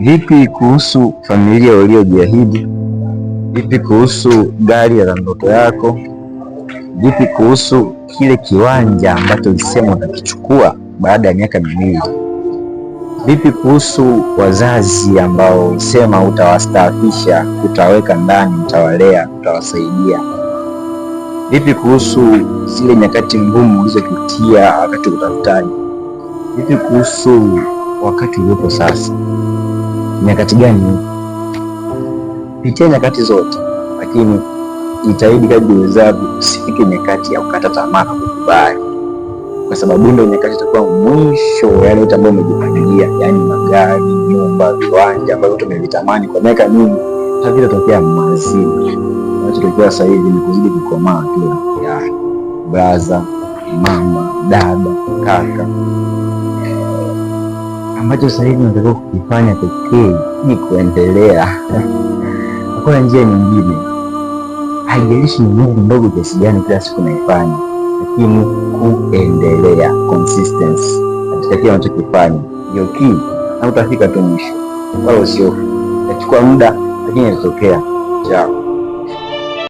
Vipi kuhusu familia uliojiahidi? Vipi kuhusu gari la ndoto yako? Vipi kuhusu kile kiwanja ambacho ulisema utakichukua baada ya miaka miwili? Vipi kuhusu wazazi ambao ulisema utawastaafisha, utaweka ndani, utawalea, utawasaidia? Vipi kuhusu zile nyakati ngumu ulizopitia wakati utafutaji? Vipi kuhusu wakati uliopo sasa? Nyakati gani? Pitia nyakati zote, lakini jitahidi kadri uwezavyo usifike nyakati ya kukata tamaa na kukubali, kwa sababu ndio nyakati itakuwa mwisho yale yote ambayo umejipangilia, yaani magari, nyumba, viwanja ambavyo tumevitamani kwa miaka mingi havitatokea mazima. Kinachotokea sasa hivi ni kuzidi kukomaa tu, ya braza, mama, dada, kaka. Ambacho sasa hivi unatakiwa kukifanya pekee ni kuendelea. Hakuna njia nyingine. Haijalishi ni nguvu ndogo kiasi gani kila siku naifanya, lakini kuendelea, consistency katika kile unachokifanya ndio key, na utafika tu mwisho. Wala usiofu, itachukua muda lakini itatokea. Ciao.